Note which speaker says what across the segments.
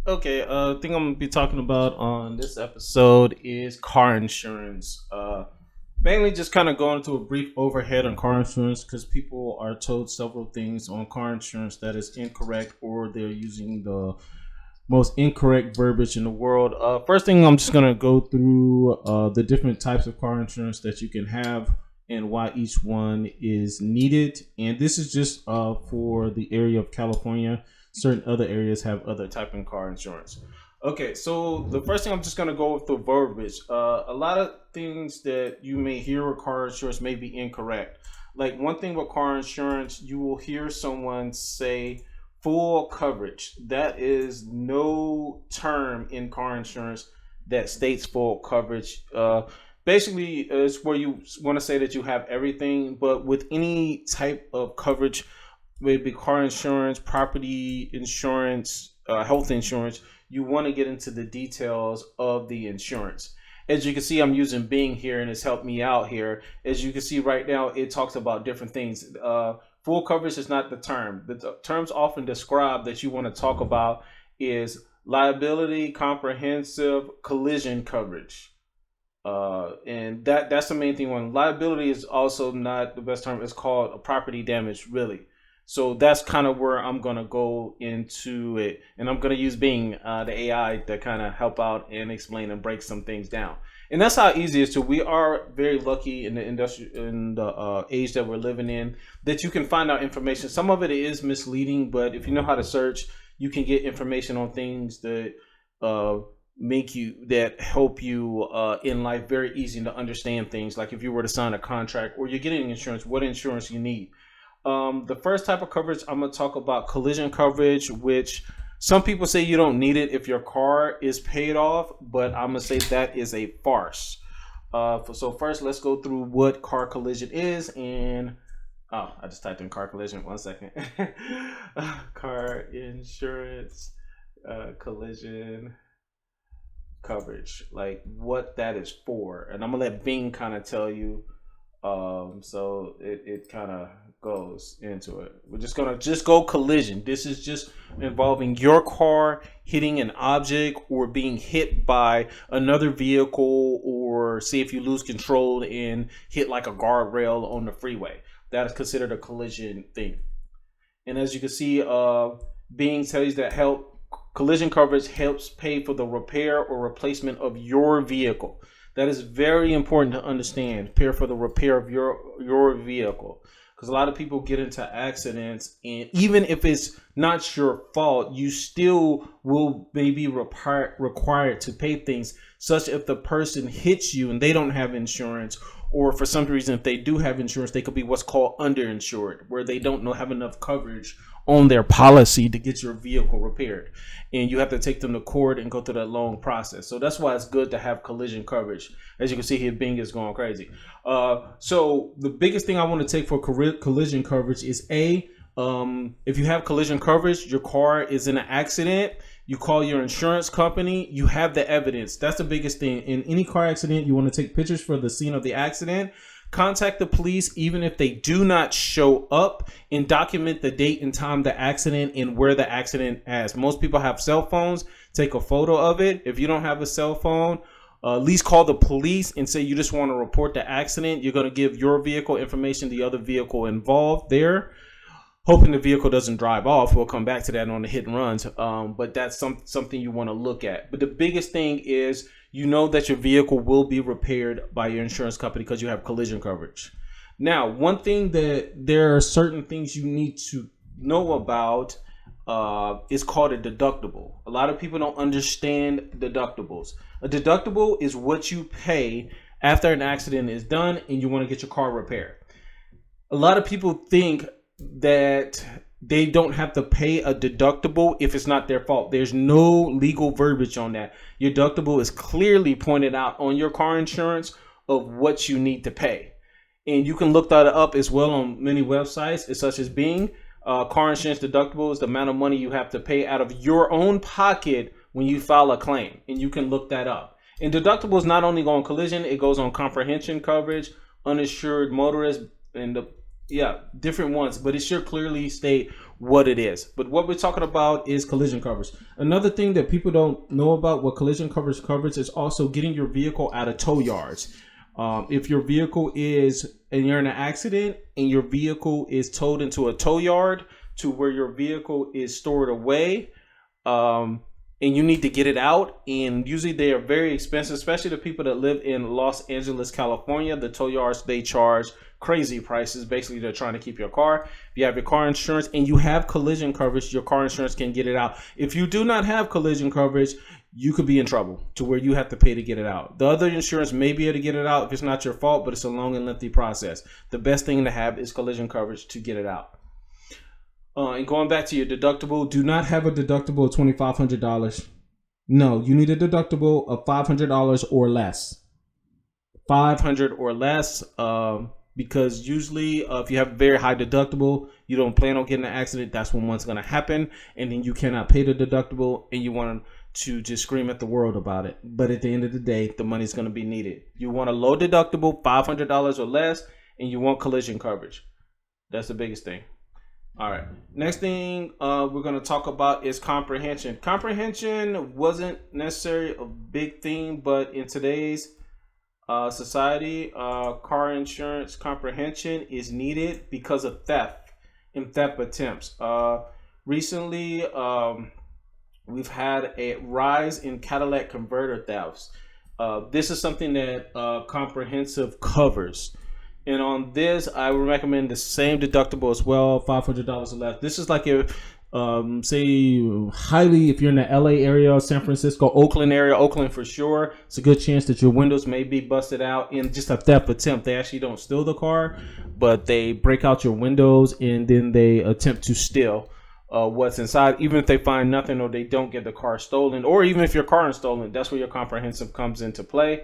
Speaker 1: Okay, thing I'm gonna be talking about on this episode is car insurance. Mainly just kind of going into a brief overhead on car insurance because people are told several things on car insurance that is incorrect or they're using the most incorrect verbiage in the world. First thing, I'm just gonna go through the different types of car insurance that you can have and why each one is needed. And this is just for the area of California. Certain other areas have other type of car insurance. Okay, so the first thing I'm just gonna go with the verbiage. A lot of things that you may hear with car insurance may be incorrect. Like one thing with car insurance, you will hear someone say full coverage. That is no term in car insurance that states full coverage. Basically, it's where you want to say that you have everything, but with any type of coverage, maybe car insurance, property insurance, health insurance, you want to get into the details of the insurance. As you can see, I'm using Bing here and it's helped me out here. As you can see right now, it talks about different things. Full coverage is not the term. The terms often described that you want to talk about is liability, comprehensive, collision coverage. And that's the main thing. One liability is also not the best term. It's called a property damage, really. So that's kind of where I'm going to go into it. And I'm going to use Bing, the AI, to kind of help out and explain and break some things down. And that's how easy it is to. We are very lucky in the age that we're living in that you can find out information. Some of it is misleading, but if you know how to search, you can get information on things that that help you in life very easy to understand things. Like if you were to sign a contract or you're getting insurance, what insurance you need. The first type of coverage, I'm going to talk about collision coverage, which some people say you don't need it if your car is paid off, but I'm going to say that is a farce. So first, let's go through what car collision is. And I just typed in car collision. 1 second. Car insurance, collision coverage, like what that is for. And I'm going to let Bing kind of tell you. So it kind of goes into it. We're just gonna go collision. This is just involving your car hitting an object or being hit by another vehicle, or see if you lose control and hit like a guardrail on the freeway. That is considered a collision thing. And as you can see, Bing tells you that collision coverage helps pay for the repair or replacement of your vehicle. That is very important to understand. Pay for the repair of your vehicle. Because a lot of people get into accidents, and even if it's not your fault, you still will maybe required to pay things, such if the person hits you and they don't have insurance, or for some reason if they do have insurance, they could be what's called underinsured, where they don't have enough coverage on their policy to get your vehicle repaired, and you have to take them to court and go through that long process. So that's why it's good to have collision coverage. As you can see here, Bing is going crazy. So the biggest thing I want to take for collision coverage is if you have collision coverage, your car is in an accident, you call your insurance company, you have the evidence. That's the biggest thing. In any car accident, you want to take pictures for the scene of the accident. Contact the police even if they do not show up, and document the date and time of the accident and where the accident is. Most people have cell phones. Take a photo of it. If you don't have a cell phone, at least call the police and say you just want to report the accident. You're going to give your vehicle information, the other vehicle involved there, hoping the vehicle doesn't drive off. We'll come back to that on the hit and runs. But that's something you want to look at. But the biggest thing is that your vehicle will be repaired by your insurance company because you have collision coverage. Now, one thing that there are certain things you need to know about is called a deductible. A lot of people don't understand deductibles. A deductible is what you pay after an accident is done and you want to get your car repaired. A lot of people think that they don't have to pay a deductible if it's not their fault. There's no legal verbiage on that. Your deductible is clearly pointed out on your car insurance of what you need to pay. And you can look that up as well on many websites, such as Bing. Car insurance deductible is the amount of money you have to pay out of your own pocket when you file a claim. And you can look that up. And deductible is not only on collision, it goes on comprehension coverage, uninsured motorist, and Yeah, different ones, but it should clearly state what it is. But what we're talking about is collision coverage. Another thing that people don't know about what collision coverage covers is also getting your vehicle out of tow yards. If your vehicle is, and you're in an accident and your vehicle is towed into a tow yard to where your vehicle is stored away, and you need to get it out, and usually they are very expensive, especially the people that live in Los Angeles, California. The tow yards, they charge crazy prices. Basically, they're trying to keep your car. If you have your car insurance and you have collision coverage, your car insurance can get it out. If you do not have collision coverage, you could be in trouble to where you have to pay to get it out. The other insurance may be able to get it out if it's not your fault, but it's a long and lengthy process. The best thing to have is collision coverage to get it out. And going back to your deductible, do not have a deductible of $2,500. No, you need a deductible of $500 or less. $500 or less, because usually if you have a very high deductible, you don't plan on getting an accident, that's when one's going to happen, and then you cannot pay the deductible, and you want to just scream at the world about it. But at the end of the day, the money's going to be needed. You want a low deductible, $500 or less, and you want collision coverage. That's the biggest thing. All right. Next thing we're going to talk about is comprehension. Comprehension wasn't necessarily a big thing, but in today's society, car insurance comprehension is needed because of theft and theft attempts. Recently, we've had a rise in Cadillac converter thefts. This is something that comprehensive covers. And on this, I would recommend the same deductible as well, $500 or less. This is like if, say, if you're in the LA area, San Francisco, Oakland area, Oakland for sure, it's a good chance that your windows may be busted out in just a theft attempt. They actually don't steal the car, but they break out your windows and then they attempt to steal what's inside. Even if they find nothing or they don't get the car stolen, or even if your car is stolen, that's where your comprehensive comes into play.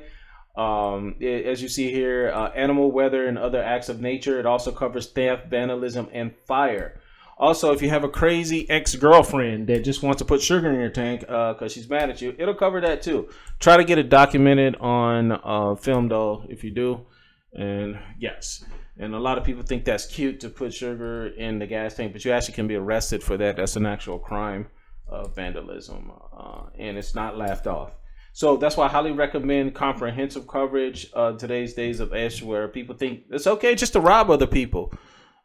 Speaker 1: As you see here, animal, weather, and other acts of nature. It also covers theft, vandalism, and fire. Also, if you have a crazy ex-girlfriend that just wants to put sugar in your tank because she's mad at you, it'll cover that too. Try to get it documented on film though, if you do. And yes, and a lot of people think that's cute to put sugar in the gas tank, but you actually can be arrested for that. That's an actual crime of vandalism, and it's not laughed off. So that's why I highly recommend comprehensive coverage. Today's days of edge, where people think it's okay just to rob other people.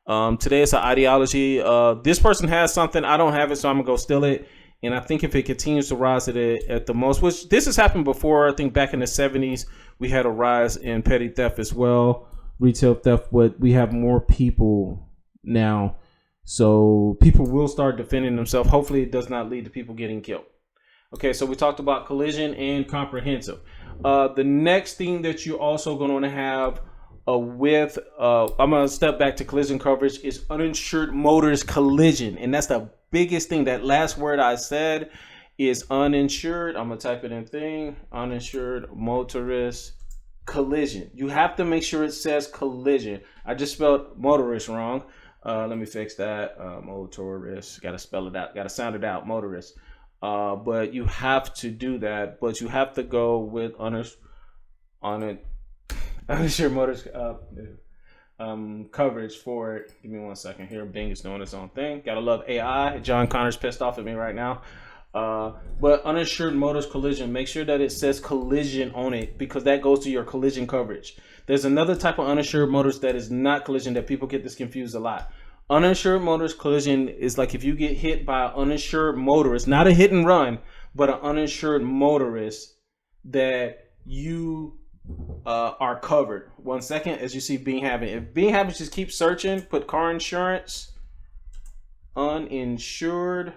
Speaker 1: Today it's an ideology. This person has something, I don't have it, so I'm gonna go steal it. And I think if it continues to rise at the most, which this has happened before, I think back in the 70s we had a rise in petty theft as well, retail theft, but we have more people now, so people will start defending themselves. Hopefully it does not lead to people getting killed. Okay, so we talked about collision and comprehensive. The next thing that you're also going to have I'm going to step back to collision coverage, is uninsured motorist collision. And that's the biggest thing. That last word I said is uninsured. I'm going to type it in thing. Uninsured motorist collision. You have to make sure it says collision. I just spelled motorist wrong. Let me fix that. Motorist. Got to spell it out. Got to sound it out. Motorist. But you have to do that. But you have to go with uninsured motorist coverage for it. Give me 1 second here. Bing is doing its own thing. Gotta love AI. John Connor's pissed off at me right now. But uninsured motorist collision, make sure that it says collision on it, because that goes to your collision coverage. There's another type of uninsured motorist that is not collision that people get this confused a lot. Uninsured motorist collision is like if you get hit by an uninsured motorist, not a hit and run, but an uninsured motorist that you are covered. 1 second, as you see Bing having. If Bing happens, just keep searching, put car insurance, uninsured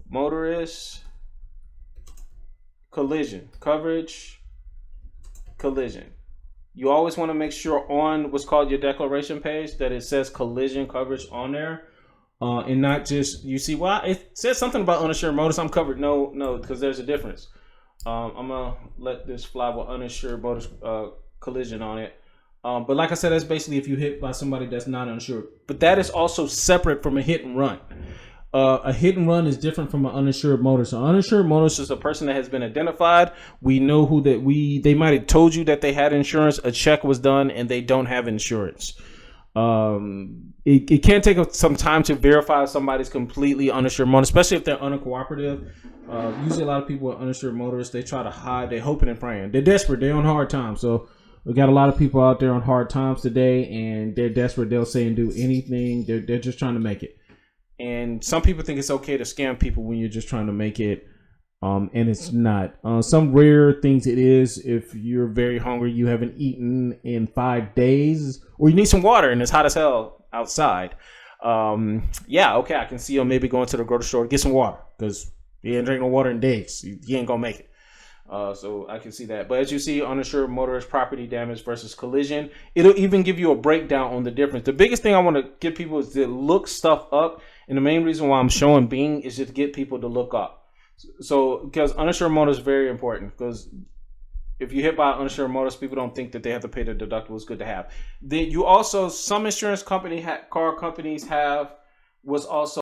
Speaker 1: motorist collision coverage, collision. You always want to make sure on what's called your declaration page that it says collision coverage on there, and not just, you see, well, it says something about uninsured motorist, I'm covered. No, because there's a difference. I'm gonna let this fly with uninsured motorist collision on it. But like I said, that's basically if you hit by somebody that's not uninsured. But that is also separate from a hit and run. A hit and run is different from an uninsured motorist. An uninsured motorist is a person that has been identified. We know who they might have told you that they had insurance. A check was done and they don't have insurance. It can take some time to verify if somebody's completely uninsured motorist, especially if they're uncooperative. Usually a lot of people with uninsured motorists, they try to hide. They're hoping and praying. They're desperate. They're on hard times. So we got a lot of people out there on hard times today, and they're desperate. They'll say and do anything. They're just trying to make it. And some people think it's okay to scam people when you're just trying to make it. And it's not. Some rare things it is. If you're very hungry, you haven't eaten in 5 days, or you need some water and it's hot as hell outside. Okay, I can see you maybe going to the grocery store to get some water because you ain't drinking no water in days. You ain't gonna make it. So I can see that. But as you see, uninsured motorist property damage versus collision, it'll even give you a breakdown on the difference. The biggest thing I want to give people is to look stuff up. And the main reason why I'm showing Bing is just to get people to look up. So, because uninsured motorist is very important, because if you hit by an uninsured motorist, people don't think that they have to pay the deductible. It's good to have. Then you also, some insurance car companies have was also